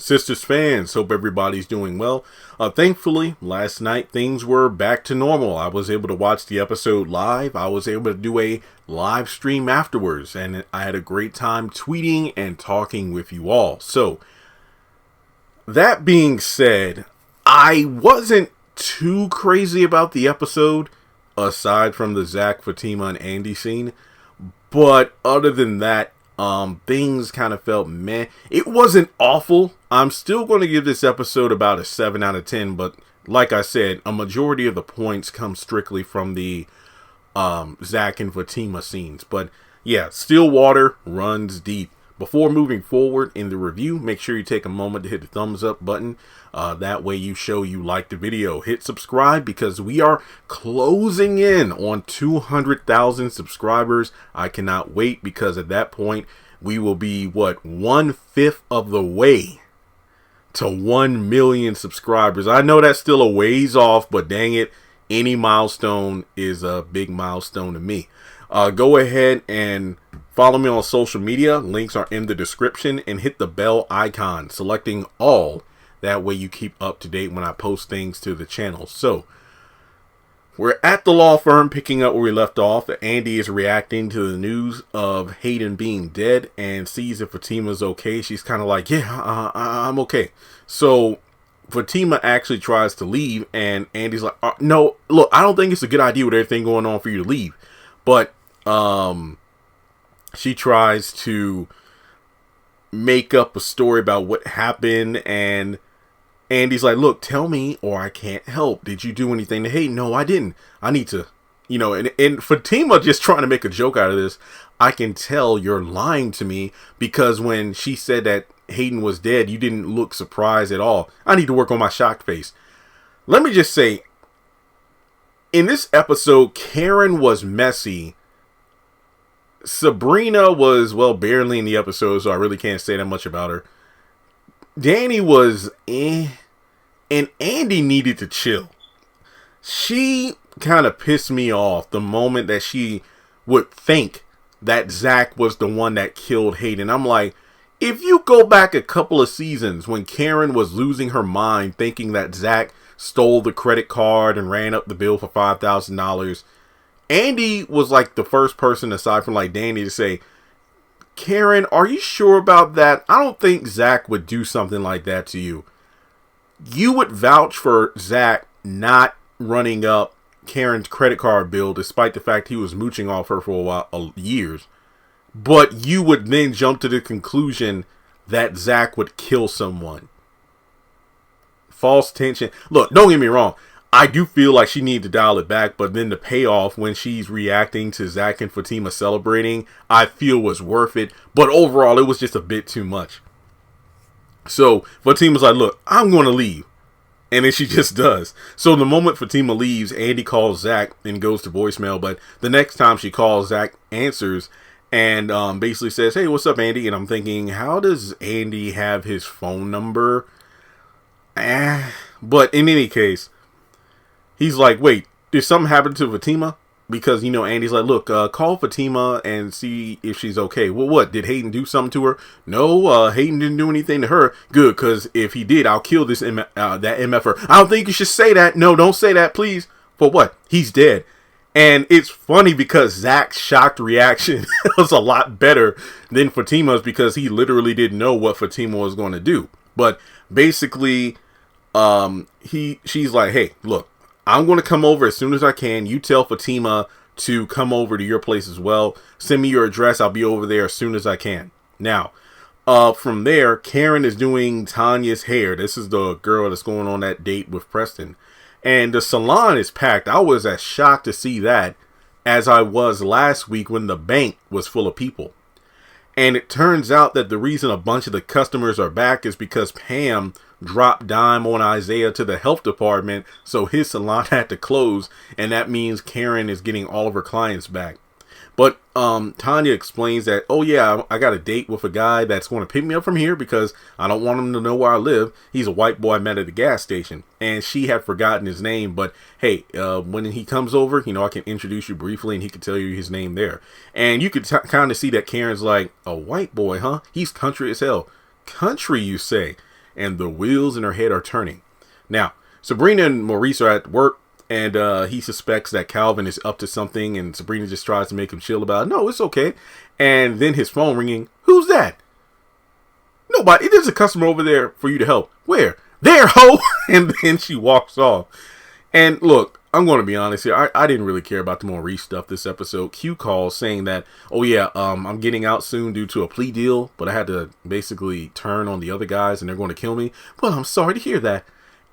Sistas fans, hope everybody's doing well. Thankfully, last night things were back to normal. I was able to watch the episode live. I was able to do a live stream afterwards, and I had a great time tweeting and talking with you all. So, that being said, I wasn't too crazy about the episode, aside from the Zack, Fatima, and Andy scene. But other than that, things kind of felt meh. It wasn't awful. I'm still going to give this episode about a 7 out of 10, but like I said, a majority of the points come strictly from the Zack and Fatima scenes. But yeah, still water runs deep. Before moving forward in the review, make sure you take a moment to hit the thumbs up button. That way you show you like the video. Hit subscribe because we are closing in on 200,000 subscribers. I cannot wait because at that point we will be, 1/5 of the way to 1 million subscribers. I know that's still a ways off, but dang it, any milestone is a big milestone to me. Go ahead and follow me on social media. Links are in the description, and hit the bell icon, selecting all. That way you keep up to date when I post things to the channel. So, we're at the law firm picking up where we left off. Andy is reacting to the news of Hayden being dead and sees if Fatima's okay. She's kind of like, yeah, I'm okay. So, Fatima actually tries to leave, and Andy's like, no, look, I don't think it's a good idea with everything going on for you to leave. But, she tries to make up a story about what happened, and Andy's like, look, tell me or I can't help. Did you do anything to Hayden? No, I didn't. I need to, and Fatima just trying to make a joke out of this. I can tell you're lying to me because when she said that Hayden was dead, you didn't look surprised at all. I need to work on my shocked face. Let me just say, in this episode, Karen was messy. Sabrina was, barely in the episode, so I really can't say that much about her. Danny was and Andy needed to chill. She kind of pissed me off the moment that she would think that Zack was the one that killed Hayden. I'm like, if you go back a couple of seasons when Karen was losing her mind thinking that Zack stole the credit card and ran up the bill for $5,000, Andy was like the first person aside from like Danny to say, Karen, are you sure about that? I don't think Zack would do something like that to you. You would vouch for Zack not running up Karen's credit card bill despite the fact he was mooching off her for years. But you would then jump to the conclusion that Zack would kill someone. False tension. Look, don't get me wrong. I do feel like she needed to dial it back, but then the payoff when she's reacting to Zack and Fatima celebrating, I feel was worth it. But overall, it was just a bit too much. So Fatima's like, look, I'm going to leave. And then she just does. So the moment Fatima leaves, Andy calls Zack and goes to voicemail. But the next time she calls, Zack answers and basically says, hey, what's up, Andy? And I'm thinking, how does Andy have his phone number? But in any case, he's like, wait, did something happen to Fatima? Because, Andy's like, look, call Fatima and see if she's okay. Well, what? Did Hayden do something to her? No, Hayden didn't do anything to her. Good, because if he did, I'll kill this that MFer. I don't think you should say that. No, don't say that, please. For what? He's dead. And it's funny because Zack's shocked reaction was a lot better than Fatima's because he literally didn't know what Fatima was going to do. But basically, she's like, hey, look, I'm going to come over as soon as I can. You tell Fatima to come over to your place as well. Send me your address. I'll be over there as soon as I can. Now, from there, Karen is doing Tanya's hair. This is the girl that's going on that date with Preston. And the salon is packed. I was as shocked to see that as I was last week when the bank was full of people. And it turns out that the reason a bunch of the customers are back is because Pam dropped dime on Isaiah to the health department, so his salon had to close, and that means Karen is getting all of her clients back. But Tanya explains that, oh yeah, I got a date with a guy that's going to pick me up from here because I don't want him to know where I live. He's a white boy I met at the gas station. And she had forgotten his name, but hey, when he comes over, I can introduce you briefly and he can tell you his name there. And you could kind of see that Karen's like, a white boy, huh? He's country as hell. Country, you say? and the wheels in her head are turning. Now, Sabrina and Maurice are at work, and he suspects that Calvin is up to something, and Sabrina just tries to make him chill about it. No, it's okay. And then his phone ringing. Who's that? Nobody. There's a customer over there for you to help. Where? There, ho! And then she walks off. And look, I'm going to be honest here. I didn't really care about the Maurice stuff this episode. Q calls saying that, oh yeah, I'm getting out soon due to a plea deal, but I had to basically turn on the other guys and they're going to kill me. Well, I'm sorry to hear that.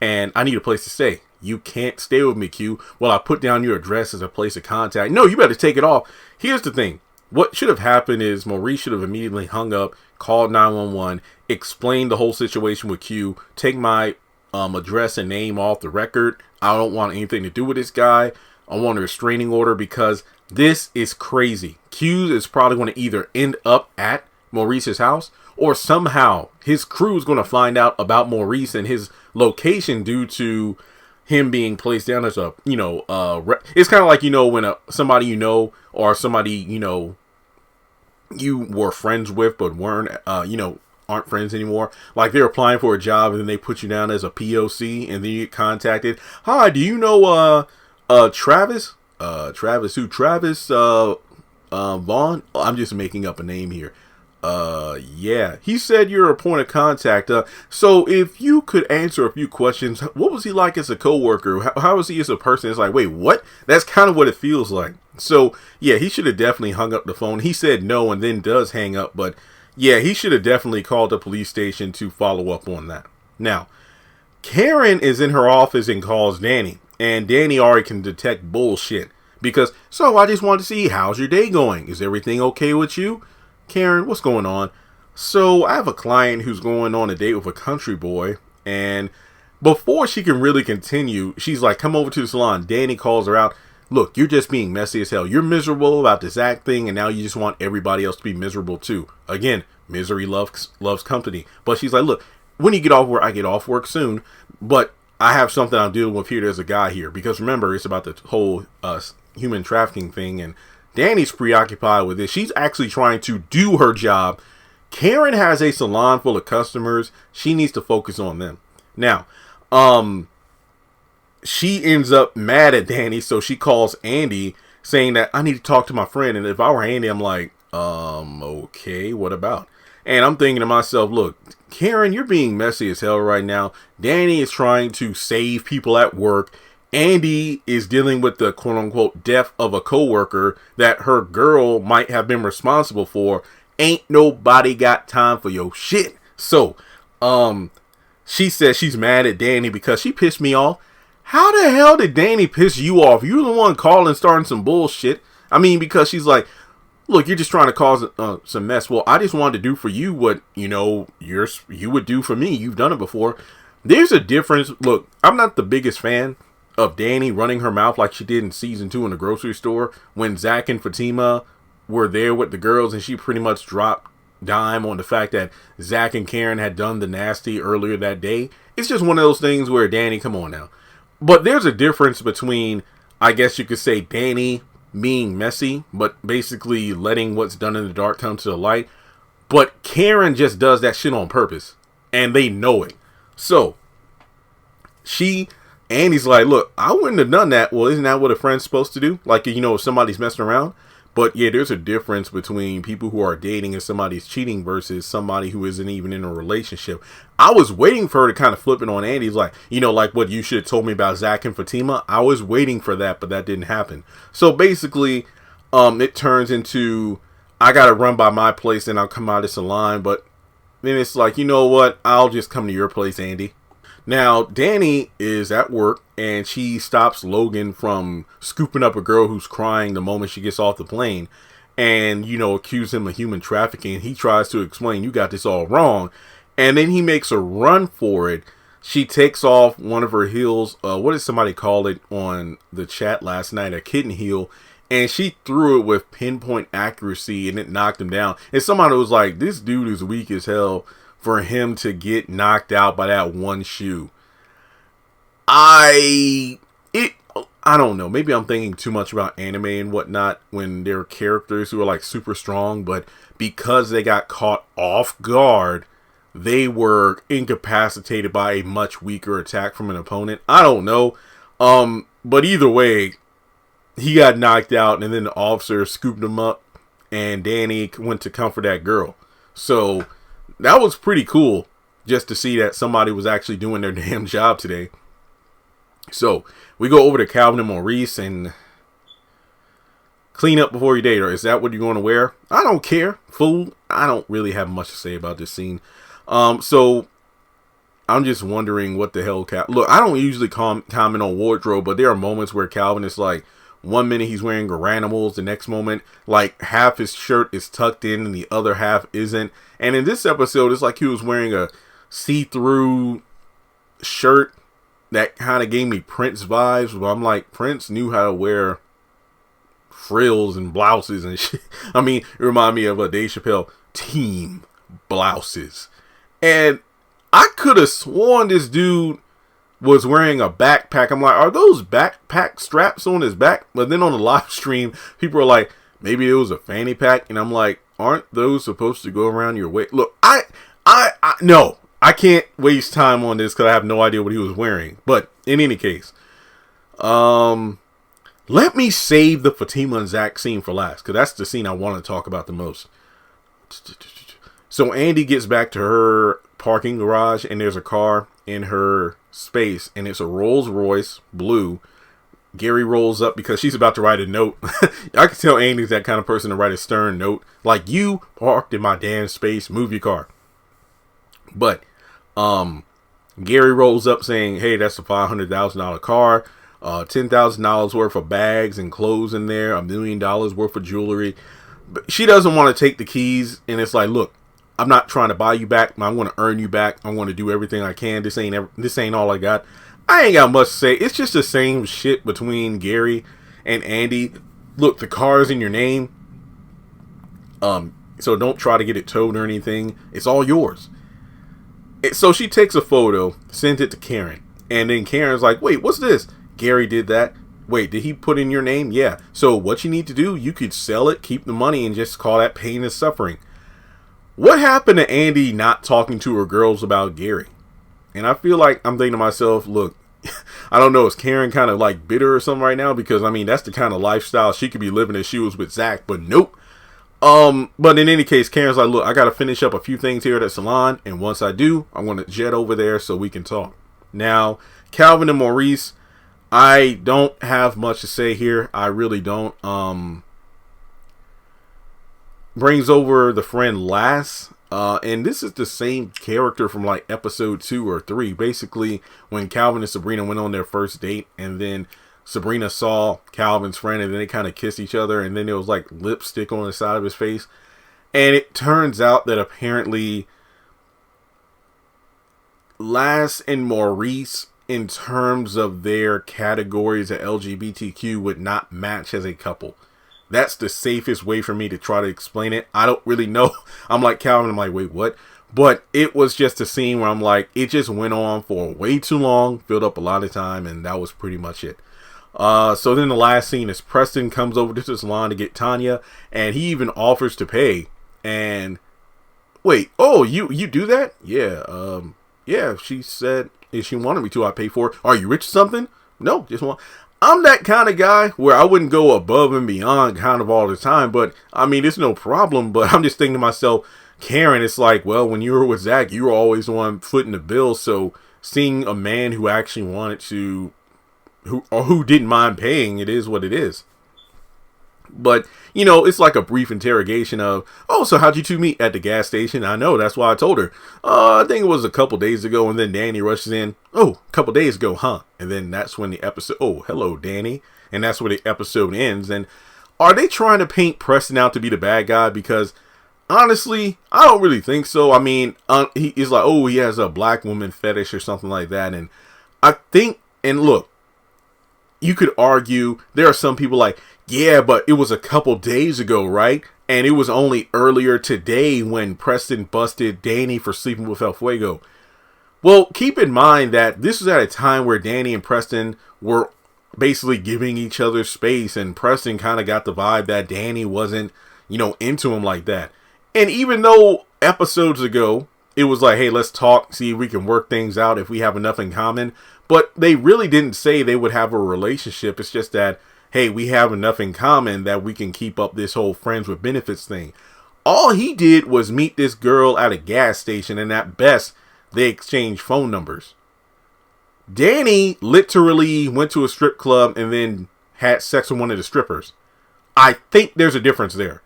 And I need a place to stay. You can't stay with me, Q. Well, I put down your address as a place of contact. No, you better take it off. Here's the thing. What should have happened is Maurice should have immediately hung up, called 911, explained the whole situation with Q, take my address and name off the record. I don't want anything to do with this guy. I want a restraining order because this is crazy. Q is probably going to either end up at Maurice's house or somehow his crew is going to find out about Maurice and his location due to him being placed down as a, it's kind of like, when somebody or somebody, you were friends with but weren't, aren't friends anymore. Like they're applying for a job and then they put you down as a POC and then you get contacted. Hi, do you know Travis? Travis who? Travis Vaughn? Oh, I'm just making up a name here. Yeah. He said you're a point of contact. So if you could answer a few questions, what was he like as a coworker? How was he as a person? It's like, wait, what? That's kind of what it feels like. So yeah, he should have definitely hung up the phone. He said no and then does hang up, but yeah, he should have definitely called the police station to follow up on that. Now, Karen is in her office and calls Danny, and Danny already can detect bullshit because, so I just wanted to see, how's your day going? Is everything okay with you? Karen, what's going on? So I have a client who's going on a date with a country boy, and before she can really continue, she's like, come over to the salon. Danny calls her out. Look, you're just being messy as hell. You're miserable about the Zack thing, and now you just want everybody else to be miserable too. Again, misery loves company. But she's like, look, when you get off work, I get off work soon, but I have something I'm dealing with here. There's a guy here. Because remember, it's about the whole human trafficking thing, and Danny's preoccupied with this. She's actually trying to do her job. Karen has a salon full of customers. She needs to focus on them. Now, she ends up mad at Danny, so she calls Andy saying that I need to talk to my friend. And if I were Andy, I'm like, okay, what about? And I'm thinking to myself, look, Karen, you're being messy as hell right now. Danny is trying to save people at work. Andy is dealing with the quote unquote death of a coworker that her girl might have been responsible for. Ain't nobody got time for your shit. So, she says she's mad at Danny because she pissed me off. How the hell did Danny piss you off? You're the one calling, starting some bullshit. I mean, because she's like, look, you're just trying to cause some mess. Well, I just wanted to do for you what, you would do for me. You've done it before. There's a difference. Look, I'm not the biggest fan of Danny running her mouth like she did in season 2 in the grocery store when Zack and Fatima were there with the girls and she pretty much dropped dime on the fact that Zack and Karen had done the nasty earlier that day. It's just one of those things where, Danny, come on now. But there's a difference between, I guess you could say, Danny being messy, but basically letting what's done in the dark come to the light. But Karen just does that shit on purpose, and they know it. So, Andy's like, look, I wouldn't have done that. Well, isn't that what a friend's supposed to do? Like, if somebody's messing around. But yeah, there's a difference between people who are dating and somebody's cheating versus somebody who isn't even in a relationship. I was waiting for her to kind of flip it on Andy. He's like, like what you should have told me about Zack and Fatima. I was waiting for that, but that didn't happen. So basically, it turns into, I got to run by my place and I'll come out of the salon. But then it's like, you know what? I'll just come to your place, Andy. Now, Danny is at work and she stops Logan from scooping up a girl who's crying the moment she gets off the plane and, accuse him of human trafficking. He tries to explain, you got this all wrong. And then he makes a run for it. She takes off one of her heels. What did somebody call it on the chat last night? A kitten heel. And she threw it with pinpoint accuracy and it knocked him down. And somebody was like, this dude is weak as hell for him to get knocked out by that one shoe. I don't know. Maybe I'm thinking too much about anime and whatnot when there are characters who are like super strong, but because they got caught off guard, they were incapacitated by a much weaker attack from an opponent. I don't know. But either way, he got knocked out, and then the officer scooped him up, and Danny went to comfort that girl. So that was pretty cool, just to see that somebody was actually doing their damn job today. So we go over to Calvin and Maurice and clean up before you date, or is that what you're going to wear? I don't care, fool. I don't really have much to say about this scene. So I'm just wondering what the hell. Look, I don't usually comment on wardrobe, but there are moments where Calvin is like, one minute he's wearing Garanimals, the next moment, like, half his shirt is tucked in and the other half isn't. And in this episode, it's like he was wearing a see-through shirt that kind of gave me Prince vibes. But I'm like, Prince knew how to wear frills and blouses and shit. I mean, it reminded me of Dave Chappelle, team blouses. And I could have sworn this dude was wearing a backpack. I'm like, are those backpack straps on his back? But then on the live stream, people are like, maybe it was a fanny pack. And I'm like, aren't those supposed to go around your waist? Look, no, I can't waste time on this because I have no idea what he was wearing. But in any case, let me save the Fatima and Zack scene for last, because that's the scene I want to talk about the most. So Andy gets back to her parking garage, and there's a car in her space, and it's a Rolls Royce blue. Gary rolls up because she's about to write a note. I can tell Andy's that kind of person to write a stern note, like, you parked in my damn space, move your car. But Gary rolls up saying, hey, that's a $500,000 car, $10,000 worth of bags and clothes in there, $1 million worth of jewelry. But she doesn't want to take the keys, and it's like, look, I'm not trying to buy you back. I'm going to earn you back. I'm going to do everything I can. This ain't all I got. I ain't got much to say. It's just the same shit between Gary and Andy. Look, the car's in your name. So don't try to get it towed or anything. It's all yours. So she takes a photo, sends it to Karen. And then Karen's like, wait, what's this? Gary did that. Wait, did he put in your name? Yeah. So what you need to do, you could sell it, keep the money, and just call that pain and suffering. What happened to Andy not talking to her girls about Gary? And I feel like I'm thinking to myself, look, I don't know, is Karen kind of like bitter or something right now? Because, I mean, that's the kind of lifestyle she could be living if she was with Zack, but nope. But in any case, Karen's like, look, I got to finish up a few things here at the salon, and once I do, I'm going to jet over there so we can talk. Now, Calvin and Maurice, I don't have much to say here. I really don't. Brings over the friend Lass, and this is the same character from like episode 2 or 3. Basically, when Calvin and Sabrina went on their first date, and then Sabrina saw Calvin's friend, and then they kind of kissed each other, and then there was like lipstick on the side of his face. And it turns out that apparently Lass and Maurice, in terms of their categories of LGBTQ, would not match as a couple. That's the safest way for me to try to explain it. I don't really know. I'm like Calvin, I'm like, wait, what? But it was just a scene where I'm like, it just went on for way too long, filled up a lot of time, and that was pretty much it. So then the last scene is Preston comes over to the salon to get Tanya, and he even offers to pay. And wait, oh, you do that? Yeah, yeah, she said if she wanted me to, I'd pay for it. Are you rich or something? No, just want. I'm that kind of guy where I wouldn't go above and beyond kind of all the time, but I mean, it's no problem. But I'm just thinking to myself, Karen, it's like, well, when you were with Zack, you were always the one footing the bill. So seeing a man who actually wanted to, who didn't mind paying, it is what it is. But, you know, it's like a brief interrogation of, oh, so how'd you two meet at the gas station? I know, that's why I told her. I think it was a couple days ago, and then Danny rushes in. Oh, a couple days ago, huh? And then that's when the episode, oh, hello, Danny. And that's where the episode ends. And are they trying to paint Preston out to be the bad guy? Because, honestly, I don't really think so. I mean, he is like, oh, he has a black woman fetish or something like that. And I think, and look, you could argue, there are some people like, yeah, but it was a couple days ago, right? And it was only earlier today when Preston busted Danny for sleeping with El Fuego. Well, keep in mind that this was at a time where Danny and Preston were basically giving each other space, and Preston kind of got the vibe that Danny wasn't, you know, into him like that. And even though episodes ago, it was like, hey, let's talk, see if we can work things out if we have enough in common. But they really didn't say they would have a relationship. It's just that, hey, we have enough in common that we can keep up this whole friends with benefits thing. All he did was meet this girl at a gas station, and at best, they exchanged phone numbers. Danny literally went to a strip club and then had sex with one of the strippers. I think there's a difference there.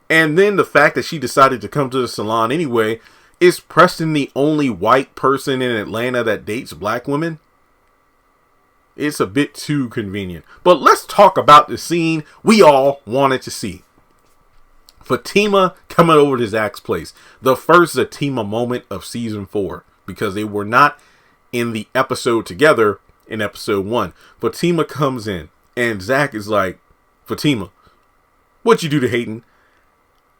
And then the fact that she decided to come to the salon anyway, is Preston the only white person in Atlanta that dates black women? It's a bit too convenient. But let's talk about the scene we all wanted to see. Fatima coming over to Zack's place. The first Fatima moment of season 4. Because they were not in the episode together in episode 1. Fatima comes in. And Zack is like, Fatima, what'd you do to Hayden?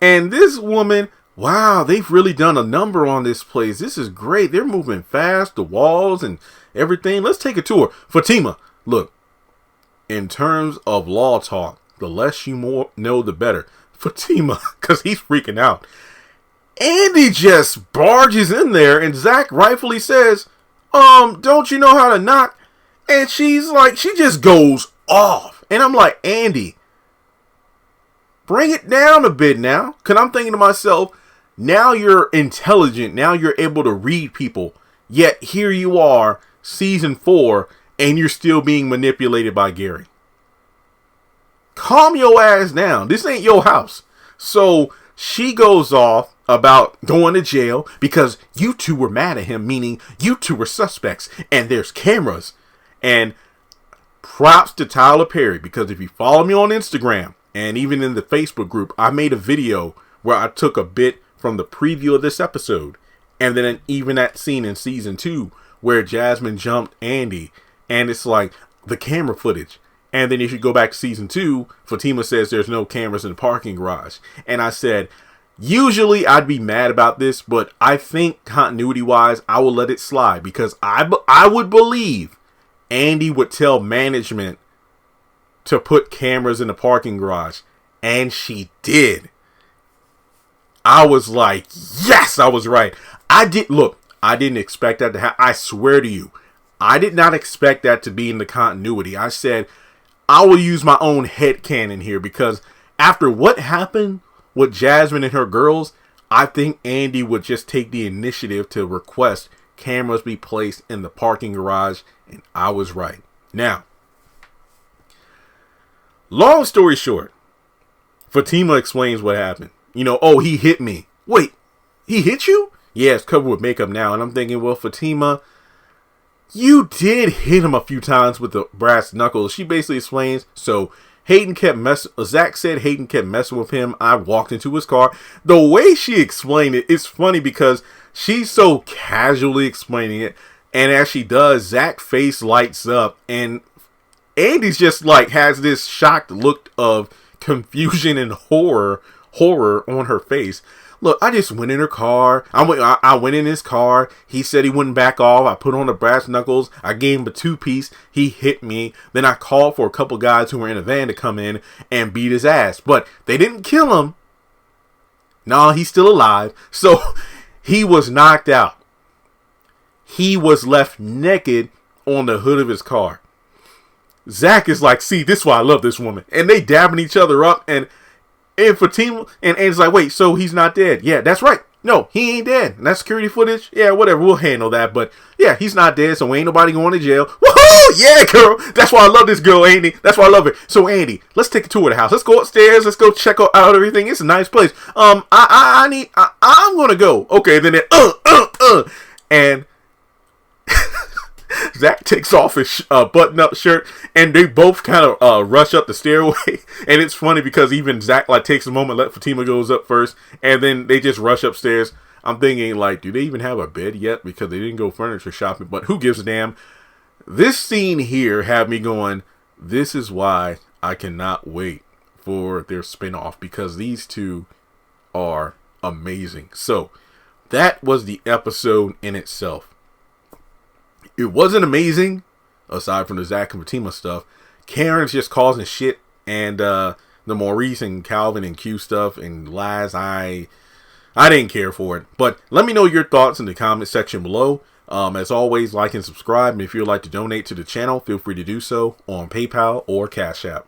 And this woman, wow, they've really done a number on this place. This is great. They're moving fast. The walls and everything. Let's take a tour. Fatima, look, in terms of law talk, the less you know, the better. Fatima, because he's freaking out. Andy just barges in there, and Zack rightfully says, don't you know how to knock? And she's like, she just goes off. And I'm like, Andy, bring it down a bit now. Because I'm thinking to myself, now you're intelligent. Now you're able to read people. Yet here you are, season 4, and you're still being manipulated by Gary. Calm your ass down. This ain't your house. So she goes off about going to jail because you two were mad at him, meaning you two were suspects, and there's cameras. And props to Tyler Perry, because if you follow me on Instagram and even in the Facebook group, I made a video where I took a bit from the preview of this episode, and then even that scene in season 2 where Jasmine jumped Andy, and it's like the camera footage. And then if you go back to season 2, Fatima says there's no cameras in the parking garage. And I said, usually I'd be mad about this, but I think continuity wise, I will let it slide, because I would believe Andy would tell management to put cameras in the parking garage. And she did. I was like, yes, I was right. I didn't expect that to happen. I swear to you, I did not expect that to be in the continuity. I said, I will use my own headcanon here, because after what happened with Jasmine and her girls, I think Andy would just take the initiative to request cameras be placed in the parking garage, and I was right. Now, long story short, Fatima explains what happened. Oh, he hit me. Wait, he hit you? Yeah, it's covered with makeup now. And I'm thinking, well, Fatima, you did hit him a few times with the brass knuckles. She basically explains, so Zack said Hayden kept messing with him. I walked into his car. The way she explained it, it's funny because she's so casually explaining it. And as she does, Zack's face lights up. And Andy's just like has this shocked look of confusion and horror on her face. Look, I just went in her car. I went in his car. He said he wouldn't back off. I put on the brass knuckles. I gave him a 2-piece. He hit me. Then I called for a couple guys who were in a van to come in and beat his ass. But they didn't kill him. No, he's still alive. So he was knocked out. He was left naked on the hood of his car. Zack is like, see, this is why I love this woman. And they dabbing each other up. And Fatima and Andy's like, wait, so he's not dead? Yeah, that's right. No, he ain't dead. And that security footage, yeah, whatever, we'll handle that. But yeah, he's not dead, so ain't nobody going to jail. Woohoo! Yeah, girl. That's why I love this girl, Andy. That's why I love her. So Andy, let's take a tour of the house. Let's go upstairs. Let's go check out everything. It's a nice place. I'm gonna go. Okay, then and Zack takes off his button-up shirt, and they both kind of rush up the stairway. And it's funny because even Zack takes a moment, let Fatima goes up first, and then they just rush upstairs. I'm thinking do they even have a bed yet? Because they didn't go furniture shopping. But who gives a damn? This scene here had me going, this is why I cannot wait for their spinoff, because these two are amazing. So that was the episode in itself. It wasn't amazing, aside from the Zack and Fatima stuff. Karen's just causing shit, and the Maurice and Calvin and Q stuff and lies. I I didn't care for it. But let me know your thoughts in the comment section below. As always, like and subscribe. And if you'd like to donate to the channel, feel free to do so on PayPal or Cash App.